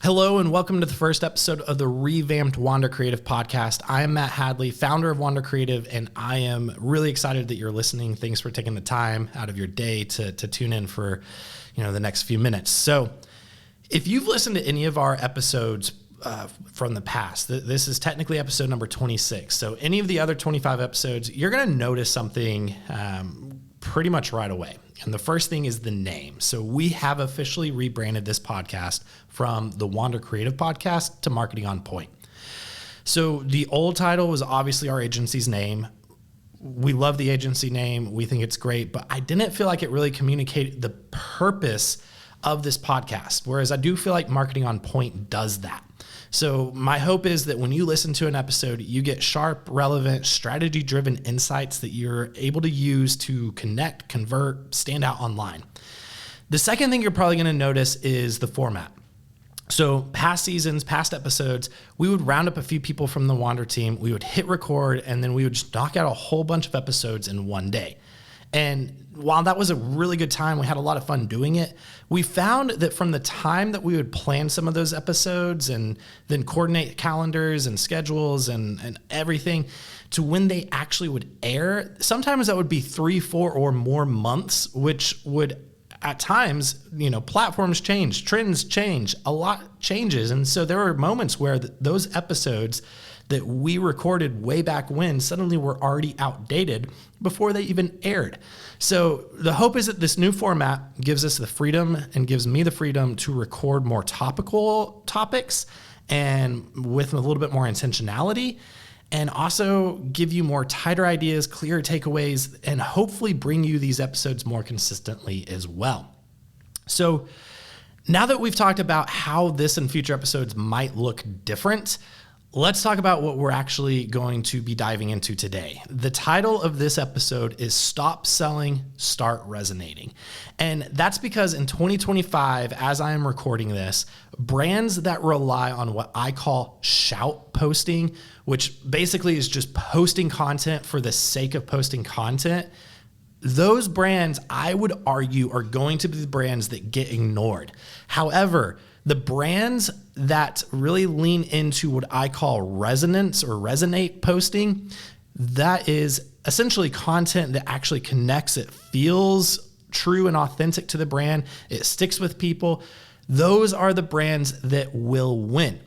Hello and welcome to the first episode of the revamped Wander Creative podcast. I am Matt Hadley, founder of Wander Creative, and I am really excited that you're listening. Thanks for taking the time out of your day to tune in for, the next few minutes. So if you've listened to any of our episodes from the past, this is technically episode number 26. So any of the other 25 episodes, you're going to notice something pretty much right away. And the first thing is the name. So we have officially rebranded this podcast from the Wander Creative Podcast to Marketing on Point. So the old title was obviously our agency's name. We love the agency name. We think it's great, but I didn't feel like it really communicated the purpose of this podcast, whereas I do feel like Marketing on Point does that. So my hope is that when you listen to an episode, you get sharp, relevant, strategy-driven insights that you're able to use to connect, convert, stand out online. The second thing you're probably going to notice is the format. So past seasons, past episodes, we would round up a few people from the Wander team, we would hit record, and then we would just knock out a whole bunch of episodes in one day. And while that was a really good time, we had a lot of fun doing it, we found that from the time that we would plan some of those episodes and then coordinate calendars and schedules and everything to when they actually would air, sometimes that would be 3, 4, or more months, which would at times, platforms change, trends change, a lot changes. And so there were moments where those episodes that we recorded way back when suddenly were already outdated before they even aired. So the hope is that this new format gives us the freedom and gives me the freedom to record more topical topics and with a little bit more intentionality, and also give you more tighter ideas, clearer takeaways, and hopefully bring you these episodes more consistently as well. So now that we've talked about how this and future episodes might look different, let's talk about what we're actually going to be diving into today. The title of this episode is Stop Selling, Start Resonating. And that's because in 2025, as I am recording this, brands that rely on what I call shout posting, which basically is just posting content for the sake of posting content, those brands, I would argue, are going to be the brands that get ignored. However, the brands that really lean into what I call resonance or resonate posting, that is essentially content that actually connects. It feels true and authentic to the brand. It sticks with people. Those are the brands that will win.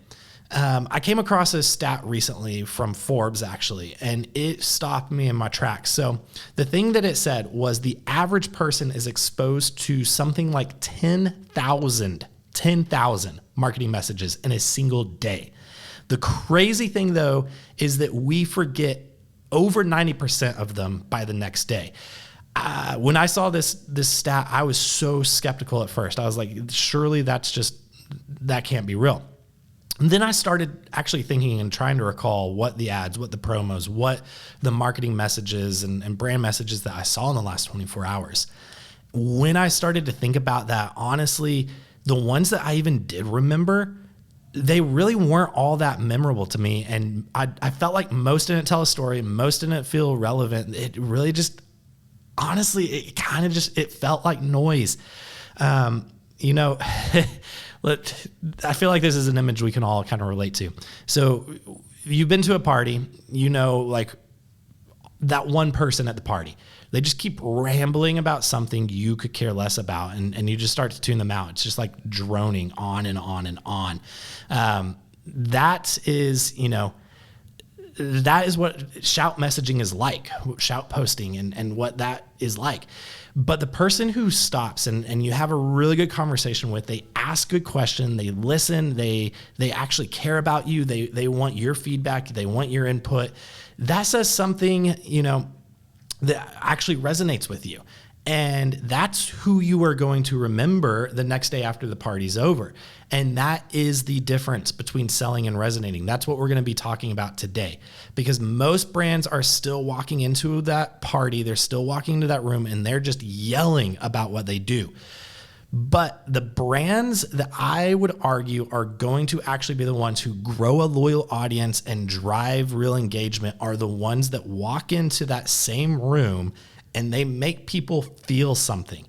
I came across a stat recently from Forbes, actually, and it stopped me in my tracks. So the thing that it said was the average person is exposed to something like 10,000 marketing messages in a single day. The crazy thing, though, is that we forget over 90% of them by the next day. When I saw this stat, I was so skeptical at first. I was like, surely that can't be real. And then I started actually thinking and trying to recall what the ads, what the promos, what the marketing messages and brand messages that I saw in the last 24 hours. When I started to think about that, honestly, the ones that I even did remember, they really weren't all that memorable to me. And I felt like most didn't tell a story, most didn't feel relevant. It really just, honestly, it felt like noise. I feel like this is an image we can all kind of relate to. So you've been to a party, like that one person at the party, they just keep rambling about something you could care less about, and you just start to tune them out. It's just like droning on and on and on. That is what shout messaging is like, shout posting and what that is like. But the person who stops and you have a really good conversation with, they ask good questions, they listen, they actually care about you, they want your feedback, they want your input. That says something, that actually resonates with you. And that's who you are going to remember the next day after the party's over. And that is the difference between selling and resonating. That's what we're going to be talking about today, because most brands are still walking into that party. They're still walking into that room and they're just yelling about what they do. But the brands that I would argue are going to actually be the ones who grow a loyal audience and drive real engagement are the ones that walk into that same room and they make people feel something.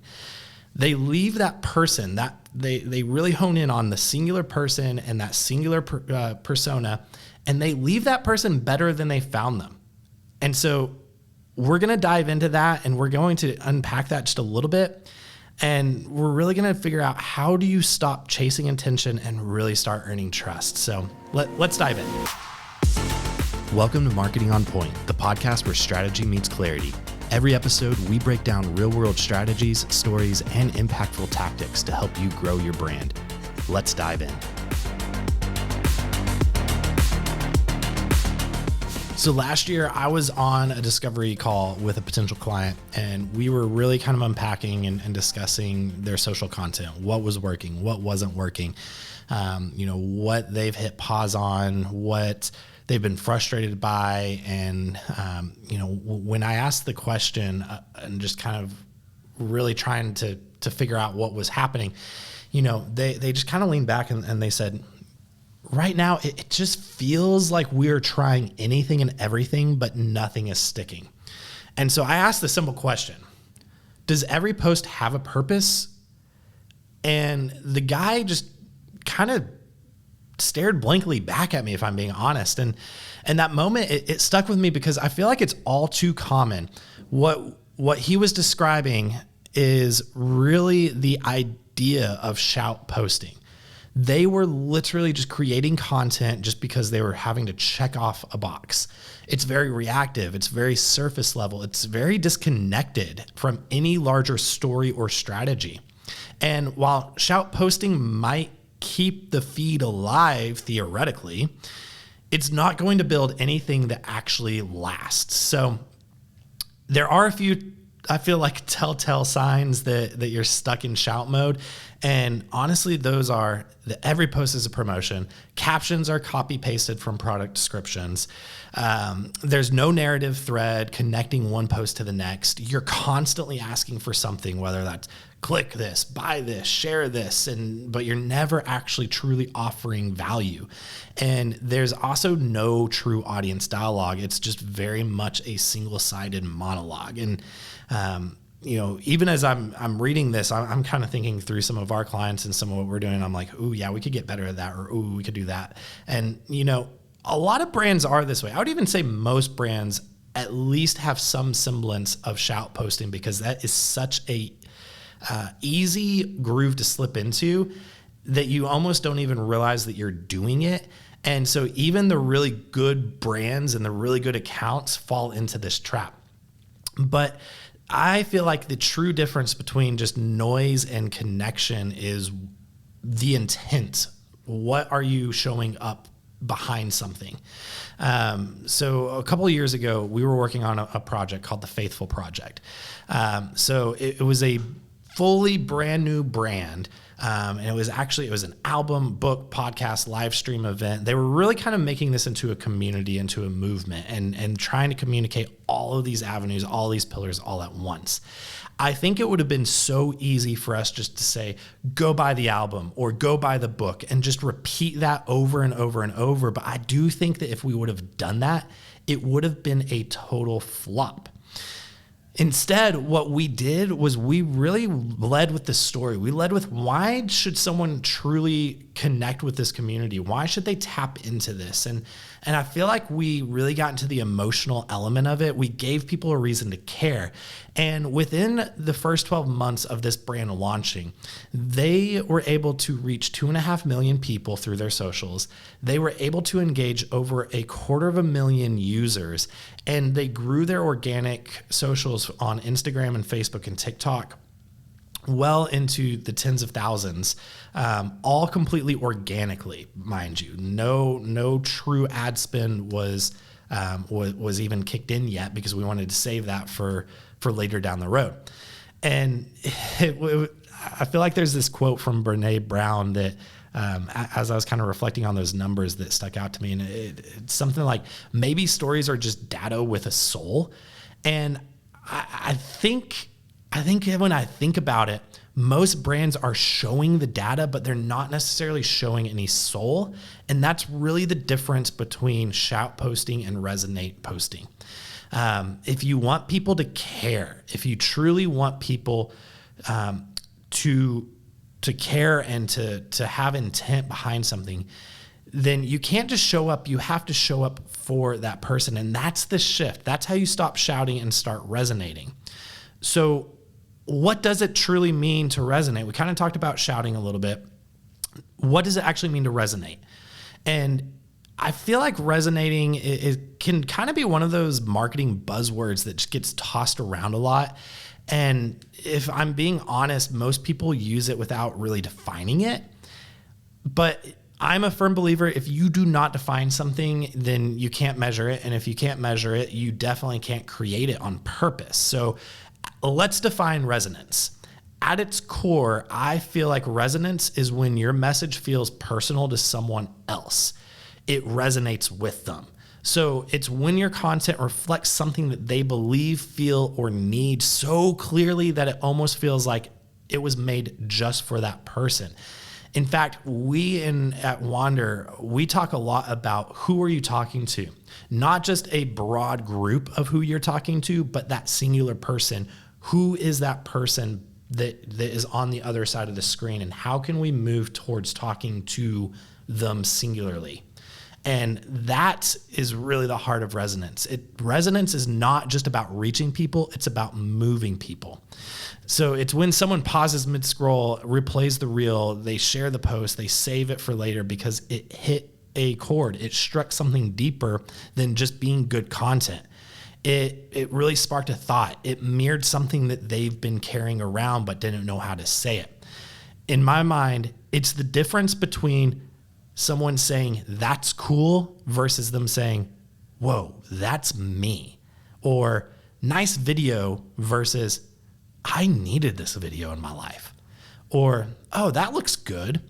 they leave that person, that they really hone in on the singular person and that singular persona, and they leave that person better than they found them. And so we're going to dive into that, and we're going to unpack that just a little bit. And we're really going to figure out, how do you stop chasing attention and really start earning trust? So let's dive in. Welcome to Marketing on Point, the podcast where strategy meets clarity. Every episode, we break down real-world strategies, stories, and impactful tactics to help you grow your brand. Let's dive in. So last year, I was on a discovery call with a potential client, and we were really kind of unpacking and discussing their social content, what was working, what wasn't working, what they've hit pause on, what they've been frustrated by. And, when I asked the question and just kind of really trying to figure out what was happening, they just kind of leaned back and they said, right now, it just feels like we're trying anything and everything, but nothing is sticking. And so I asked the simple question: does every post have a purpose? And the guy just kind of stared blankly back at me, if I'm being honest. And that moment, it stuck with me because I feel like it's all too common. What he was describing is really the idea of shout posting. They were literally just creating content just because they were having to check off a box. It's very reactive. It's very surface level. It's very disconnected from any larger story or strategy. And while shout posting might keep the feed alive theoretically, it's not going to build anything that actually lasts. So there are a few, I feel like, telltale signs that you're stuck in shout mode. And honestly, those are that every post is a promotion. Captions are copy pasted from product descriptions. There's no narrative thread connecting one post to the next. You're constantly asking for something, whether that's click this, buy this, share this, but you're never actually truly offering value. And there's also no true audience dialogue. It's just very much a single-sided monologue. And even as I'm reading this, I'm kind of thinking through some of our clients and some of what we're doing. I'm like, ooh, yeah, we could get better at that, or ooh, we could do that. And, a lot of brands are this way. I would even say most brands at least have some semblance of shout posting, because that is such a easy groove to slip into that you almost don't even realize that you're doing it. And so even the really good brands and the really good accounts fall into this trap. But I feel like the true difference between just noise and connection is the intent. What are you showing up behind something? So a couple of years ago, we were working on a project called the Faithful Project. So it was a fully brand new brand. And it was an album, book, podcast, live stream event. They were really kind of making this into a community, into a movement, and trying to communicate all of these avenues, all these pillars all at once. I think it would have been so easy for us just to say, go buy the album or go buy the book, and just repeat that over and over and over. But I do think that if we would have done that, it would have been a total flop. Instead, what we did was we really led with the story. We led with, why should someone truly connect with this community? Why should they tap into this? And I feel like we really got into the emotional element of it. We gave people a reason to care. And within the first 12 months of this brand launching, they were able to reach 2.5 million people through their socials. They were able to engage over 250,000 users, and they grew their organic socials on Instagram and Facebook and TikTok well into the tens of thousands, all completely organically, mind you. No true ad spend was even kicked in yet, because we wanted to save that for later down the road. And I feel like there's this quote from Brene Brown that, as I was kind of reflecting on those numbers, that stuck out to me, and it's something like, maybe stories are just data with a soul. And I think when I think about it, most brands are showing the data, but they're not necessarily showing any soul. And that's really the difference between shout posting and resonate posting. If you want people to care, if you truly want people to care and to have intent behind something, then you can't just show up. You have to show up for that person. And that's the shift. That's how you stop shouting and start resonating. So what does it truly mean to resonate? We kind of talked about shouting a little bit. What does it actually mean to resonate? And I feel like resonating it can kind of be one of those marketing buzzwords that just gets tossed around a lot. And if I'm being honest, most people use it without really defining it. But I'm a firm believer, if you do not define something, then you can't measure it. And if you can't measure it, you definitely can't create it on purpose. So let's define resonance. At its core, I feel like resonance is when your message feels personal to someone else. It resonates with them. So it's when your content reflects something that they believe, feel, or need so clearly that it almost feels like it was made just for that person. In fact, at Wander, we talk a lot about who are you talking to? Not just a broad group of who you're talking to, but that singular person. Who is that person that is on the other side of the screen? And how can we move towards talking to them singularly? And that is really the heart of resonance. Resonance is not just about reaching people, it's about moving people. So it's when someone pauses mid-scroll, replays the reel, they share the post, they save it for later because it hit a chord. It struck something deeper than just being good content. It really sparked a thought. It mirrored something that they've been carrying around but didn't know how to say it. In my mind, it's the difference between someone saying, that's cool, versus them saying, whoa, that's me. Or nice video versus, I needed this video in my life. Or, oh, that looks good,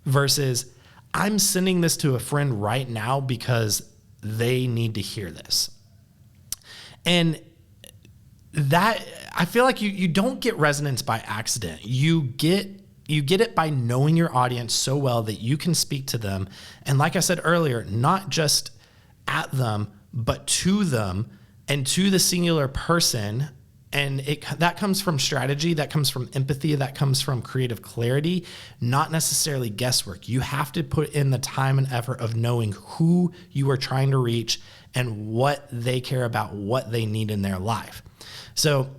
versus, I'm sending this to a friend right now because they need to hear this. And that, I feel like you don't get resonance by accident. You get it by knowing your audience so well that you can speak to them. And like I said earlier, not just at them, but to them and to the singular person. And that comes from strategy, that comes from empathy, that comes from creative clarity, not necessarily guesswork. You have to put in the time and effort of knowing who you are trying to reach and what they care about, what they need in their life. So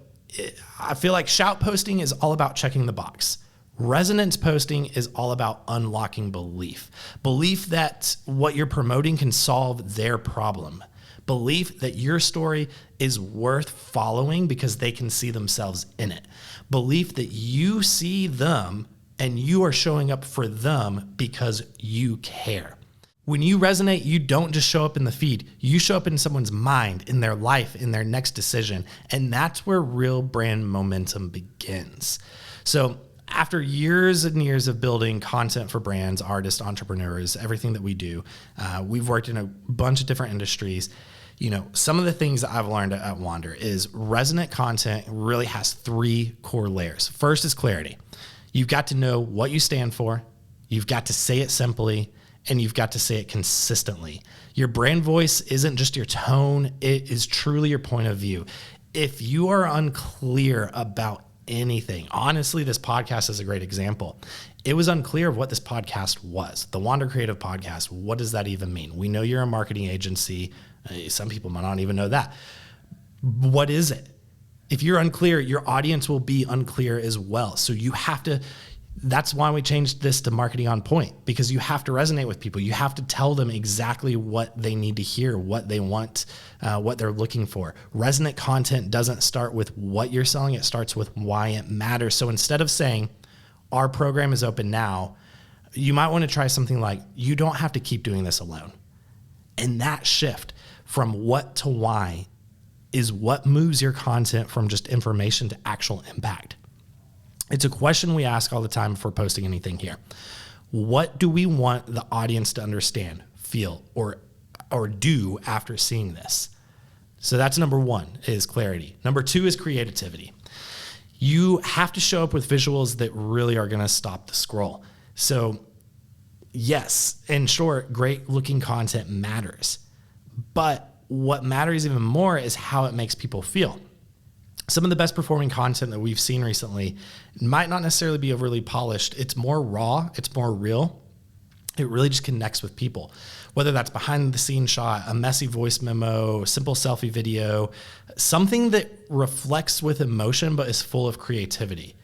I feel like shout posting is all about checking the box. Resonance posting is all about unlocking belief. Belief that what you're promoting can solve their problem. Belief that your story is worth following because they can see themselves in it. Belief that you see them and you are showing up for them because you care. When you resonate, you don't just show up in the feed. You show up in someone's mind, in their life, in their next decision. And that's where real brand momentum begins. So after years and years of building content for brands, artists, entrepreneurs, everything that we do, we've worked in a bunch of different industries. Some of the things that I've learned at Wander is resonant content really has 3 core layers. First is clarity. You've got to know what you stand for. You've got to say it simply, and you've got to say it consistently. Your brand voice isn't just your tone. It is truly your point of view. If you are unclear about anything, honestly, this podcast is a great example. It was unclear of what this podcast was. The Wander Creative Podcast, what does that even mean? We know you're a marketing agency. Some people might not even know that. What is it? If you're unclear, your audience will be unclear as well. So you have to, that's why we changed this to Marketing on Point, because you have to resonate with people. You have to tell them exactly what they need to hear, what they want, what they're looking for. Resonant content doesn't start with what you're selling. It starts with why it matters. So instead of saying, our program is open now, you might want to try something like, you don't have to keep doing this alone. And that shift from what to why is what moves your content from just information to actual impact. It's a question we ask all the time before posting anything here. What do we want the audience to understand, feel, or do after seeing this? So that's number 1 is clarity. Number 2 is creativity. You have to show up with visuals that really are going to stop the scroll. So yes, in short, great looking content matters. But what matters even more is how it makes people feel. some of the best performing content that we've seen recently might not necessarily be overly polished. It's more raw. It's more real. It really just connects with people, whether that's behind the scenes shot, a messy voice memo, simple selfie video, something that reflects with emotion, but is full of creativity.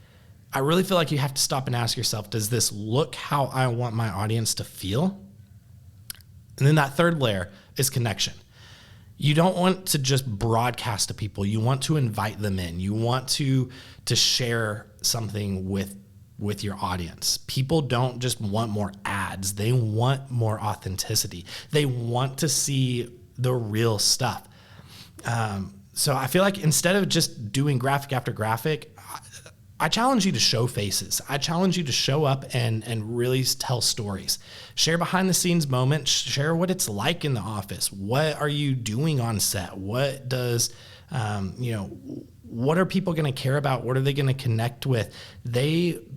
I really feel like you have to stop and ask yourself, does this look how I want my audience to feel? And then that third layer is connection. You don't want to just broadcast to people. You want to invite them in. You want to share something with your audience. People don't just want more ads. They want more authenticity. They want to see the real stuff. So I feel like instead of just doing graphic after graphic, I challenge you to show faces. I challenge you to show up and really tell stories. Share behind the scenes moments. Share what it's like in the office. What are you doing on set? What does, what are people going to care about? What are they going to connect with?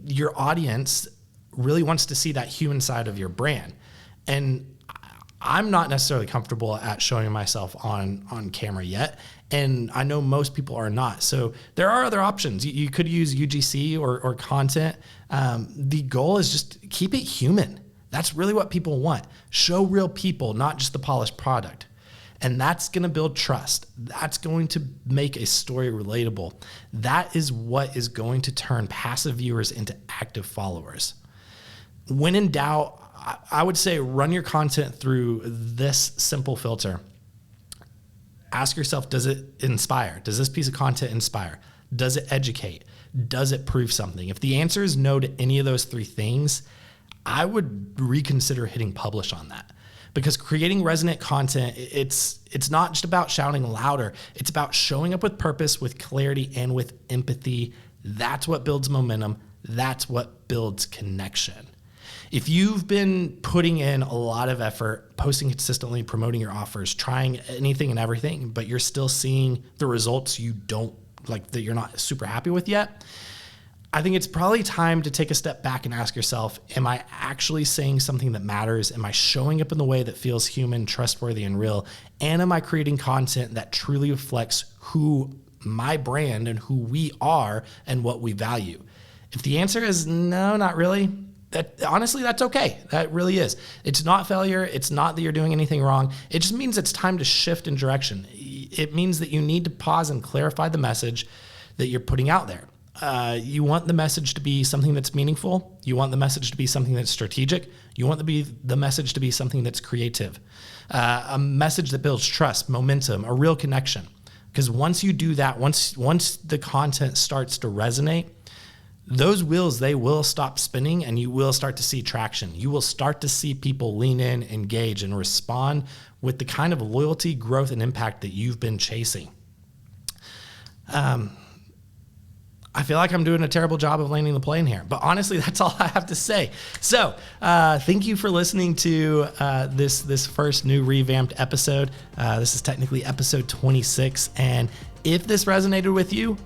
Your audience really wants to see that human side of your brand. And I'm not necessarily comfortable at showing myself on camera yet. And I know most people are not. So there are other options. You could use UGC or content. The goal is just keep it human. That's really what people want. Show real people, not just the polished product. And that's going to build trust. That's going to make a story relatable. That is what is going to turn passive viewers into active followers. When in doubt, I would say run your content through this simple filter. Ask yourself, does it inspire? Does this piece of content inspire? Does it educate? Does it prove something? If the answer is no to any of those three things, I would reconsider hitting publish on that. Because creating resonant content, it's not just about shouting louder. It's about showing up with purpose, with clarity, and with empathy. That's what builds momentum. That's what builds connection. If you've been putting in a lot of effort, posting consistently, promoting your offers, trying anything and everything, but you're still seeing the results you don't like, that you're not super happy with yet, I think it's probably time to take a step back and ask yourself, am I actually saying something that matters? Am I showing up in the way that feels human, trustworthy, and real? And am I creating content that truly reflects who my brand and who we are and what we value? If the answer is no, not really, honestly, that's okay. That really is. It's not failure. It's not that you're doing anything wrong. It just means it's time to shift in direction. It means that you need to pause and clarify the message that you're putting out there. You want the message to be something that's meaningful. You want the message to be something that's strategic. You want the message to be something that's creative. A message that builds trust, momentum, a real connection. Because once you do that, once the content starts to resonate, those wheels, they will stop spinning and you will start to see traction. You will start to see people lean in, engage, and respond with the kind of loyalty, growth, and impact that you've been chasing. I feel like I'm doing a terrible job of landing the plane here, but honestly, that's all I have to say. So thank you for listening to this first new revamped episode. This is technically episode 26. And if this resonated with you,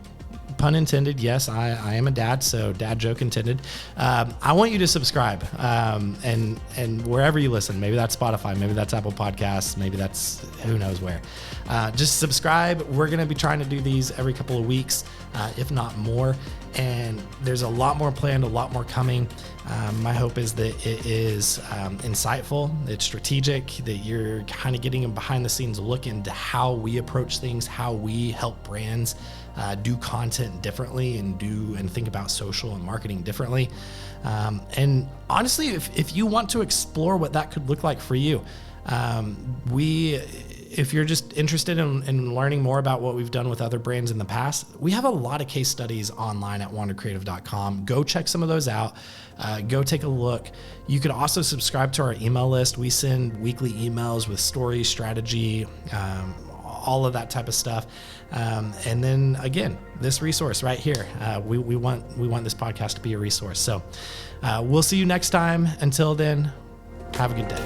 pun intended, yes, I am a dad, so dad joke intended. I want you to subscribe and wherever you listen, maybe that's Spotify, maybe that's Apple Podcasts, maybe that's who knows where. Just subscribe. We're going to be trying to do these every couple of weeks, if not more. And there's a lot more planned, a lot more coming. My hope is that it is insightful, it's strategic, that you're kind of getting a behind the scenes look into how we approach things, how we help brands do content differently and think about social and marketing differently. And honestly, if you want to explore what that could look like for you, if you're just interested in learning more about what we've done with other brands in the past, we have a lot of case studies online at wandercreative.com. Go check some of those out. Go take a look. You could also subscribe to our email list. We send weekly emails with stories, strategy, all of that type of stuff. And then again, this resource right here, we want this podcast to be a resource. So we'll see you next time. Until then, have a good day.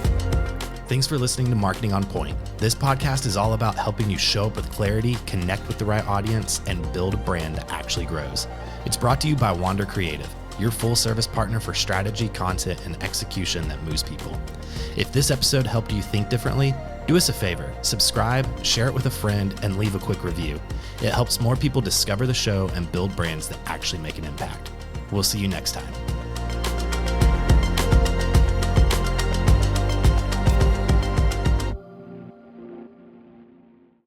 Thanks for listening to Marketing on Point. This podcast is all about helping you show up with clarity, connect with the right audience, and build a brand that actually grows. It's brought to you by Wander Creative, your full service partner for strategy, content, and execution that moves people. If this episode helped you think differently, Do us a favor, subscribe, share it with a friend, and leave a quick review. It helps more people discover the show and build brands that actually make an impact. We'll see you next time.